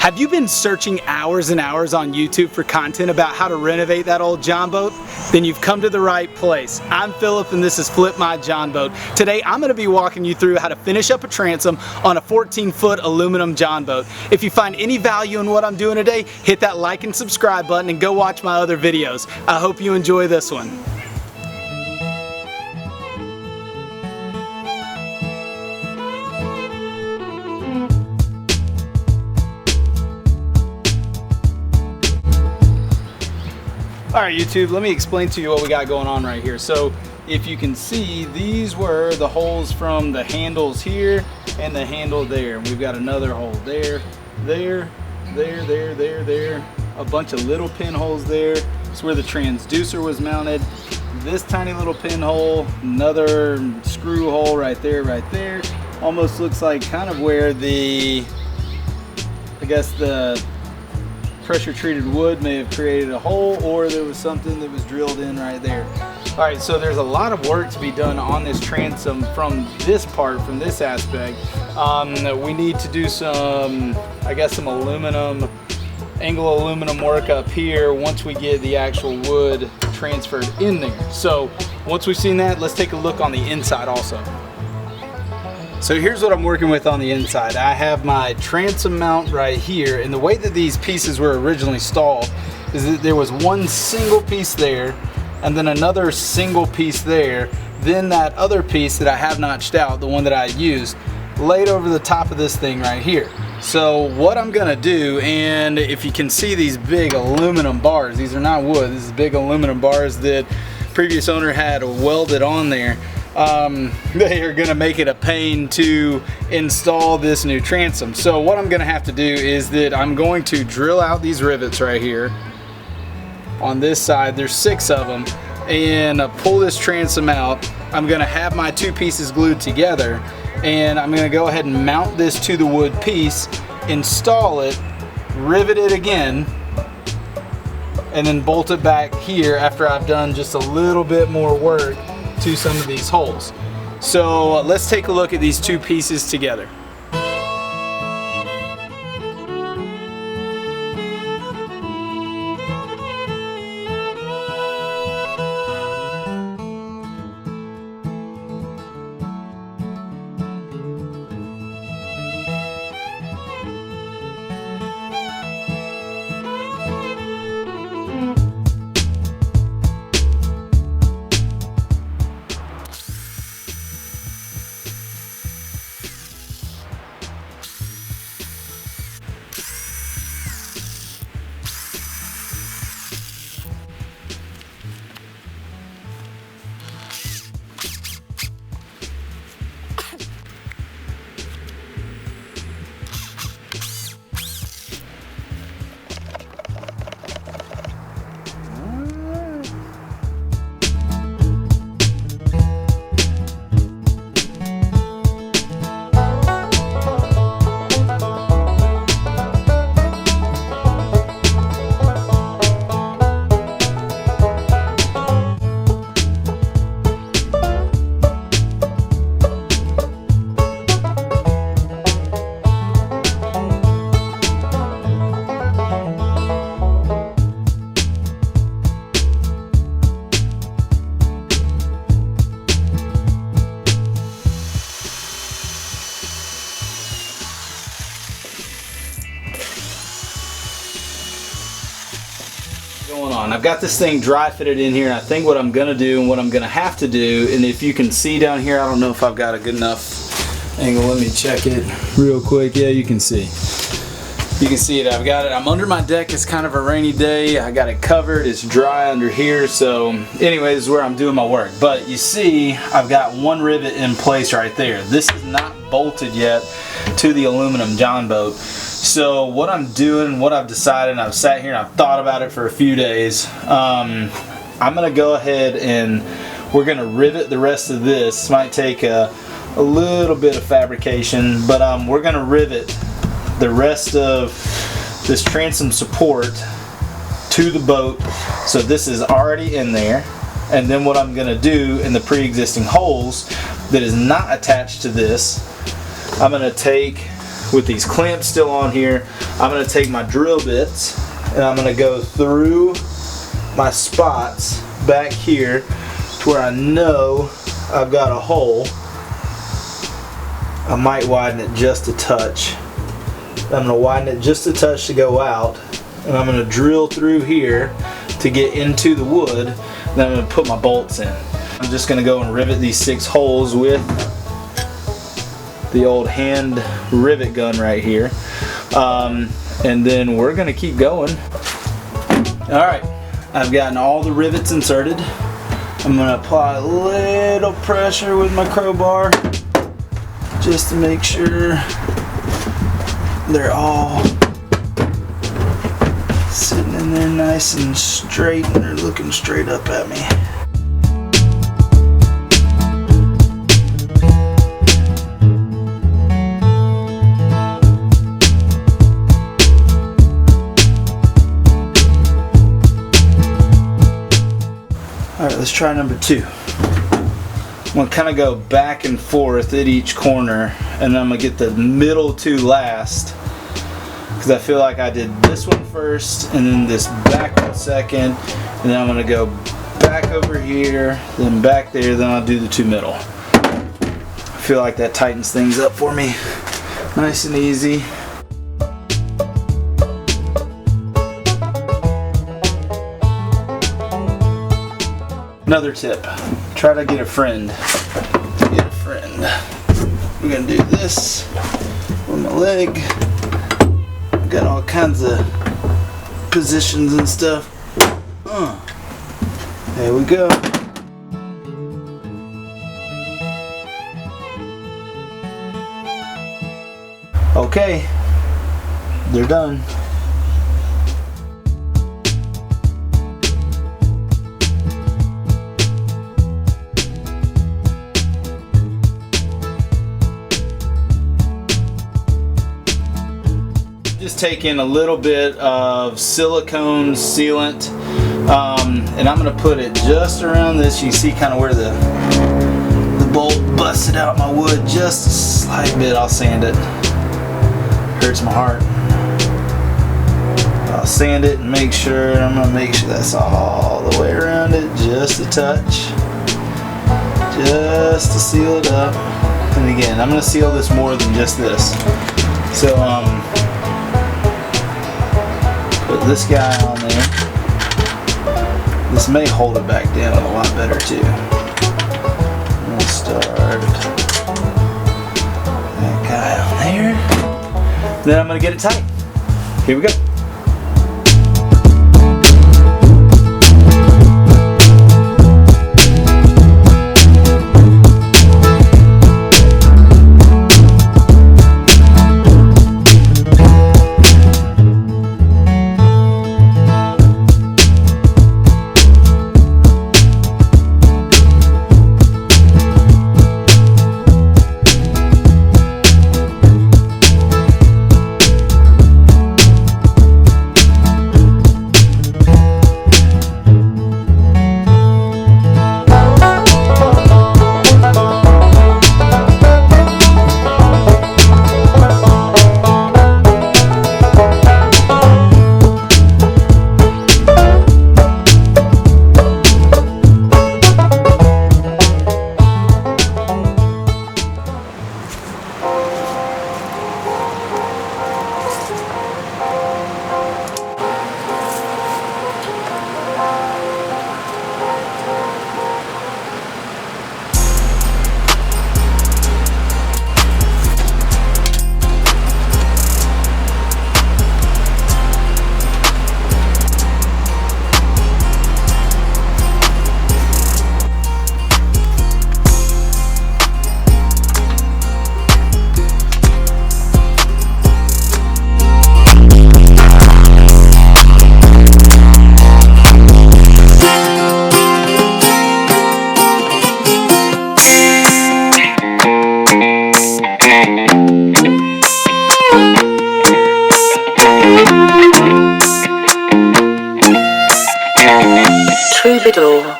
Have you been searching hours and hours on YouTube for content about how to renovate that old Jon boat? Then you've come to the right place. I'm Philip and this is Flip My Jon Boat. Today I'm going to be walking you through how to finish up a transom on a 14-foot aluminum Jon boat. If you find any value in what I'm doing today, hit that like and subscribe button and go watch my other videos. I hope you enjoy this one. Alright YouTube, let me explain to you what we got going on right here. So if you can see, these were the holes from the handles here and the handle there. We've got another hole there, there, a bunch of little pinholes there. It's where the transducer was mounted. This tiny little pinhole, another screw hole right there. Almost looks like kind of where the, I guess the pressure treated wood may have created a hole, or there was something that was drilled in right there. All right, so there's a lot of work to be done on this transom from this part, from this aspect. We need to do some, I guess, some aluminum, angle aluminum work up here once we get the actual wood transferred in there. So once we've seen that, let's take a look on the inside also. So here's what I'm working with on the inside. I have my transom mount right here, and the way that these pieces were originally installed is that there was one single piece there, and then another single piece there, then that other piece that I have notched out, the one that I used, laid over the top of this thing right here. So what I'm gonna do, and if you can see these big aluminum bars, these are not wood, this is big aluminum bars that previous owner had welded on there. They are gonna make it a pain to install this new transom. So what I'm gonna have to do is that I'm going to drill out these rivets right here on this side. There's 6 of them, and pull this transom out. I'm gonna have my 2 pieces glued together, and I'm gonna go ahead and mount this to the wood piece, install it, rivet it again, and then bolt it back here after I've done just a little bit more work to some of these holes. So let's take a look at these 2 pieces together. Going on. I've got this thing dry fitted in here, and I think what I'm gonna do and what I'm gonna have to do, and if you can see down here, I don't know if I've got a good enough angle. Let me check it real quick. Yeah, you can see. You can see it. I've got it. I'm under my deck. It's kind of a rainy day. I got it covered. It's dry under here. So anyway, this is where I'm doing my work. But you see, I've got one rivet in place right there. This is not bolted yet to the aluminum Jon boat. So what I'm doing, what I've decided, and I've sat here and I've thought about it for a few days, I'm gonna go ahead and we're gonna rivet the rest of this. Might take a little bit of fabrication, but we're gonna rivet the rest of this transom support to the boat. So this is already in there, and then what I'm gonna do in the pre-existing holes that is not attached to this, I'm gonna take with these clamps still on here, I'm going to take my drill bits and I'm going to go through my spots back here to where I know I've got a hole. I might widen it just a touch. I'm going to widen it just a touch to go out, and I'm going to drill through here to get into the wood. Then I'm going to put my bolts in. I'm just going to go and rivet these 6 holes with the old hand rivet gun right here, and then we're going to keep going. Alright, I've gotten all the rivets inserted. I'm going to apply a little pressure with my crowbar just to make sure they're all sitting in there nice and straight and they're looking straight up at me. Alright, let's try number 2. I'm going to kind of go back and forth at each corner, and then I'm going to get the middle 2 last, because I feel like I did this one first and then this back one second, and then I'm going to go back over here, then back there, then I'll do the 2 middle. I feel like that tightens things up for me nice and easy. Another tip, try to get a friend. We're going to do this with my leg. Got all kinds of positions and stuff. There we go. Okay, they're done. Just taking a little bit of silicone sealant, and I'm going to put it just around this. You see kind of where the bolt busted out my wood just a slight bit. I'll sand it. Hurts my heart. I'll sand it and make sure. I'm going to make sure that's all the way around it, just a touch, just to seal it up. And again, I'm going to seal this more than just this. So put this guy on there. This may hold it back down a lot better too. I'm going to start that guy on there. Then I'm going to get it tight. Here we go. Troubadour.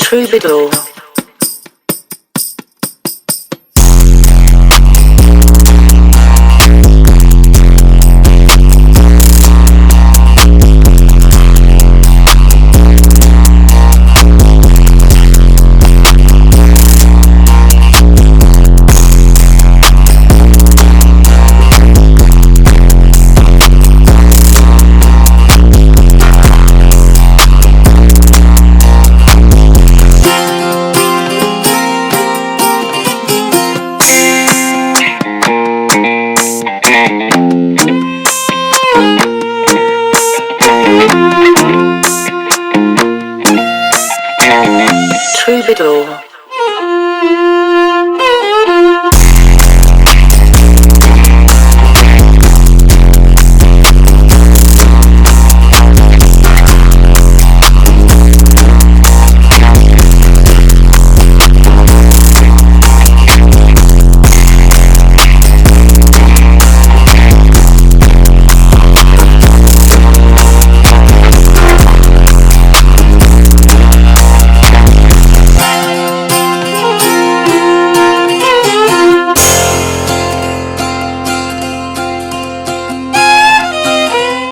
Troubadour. Troubadour.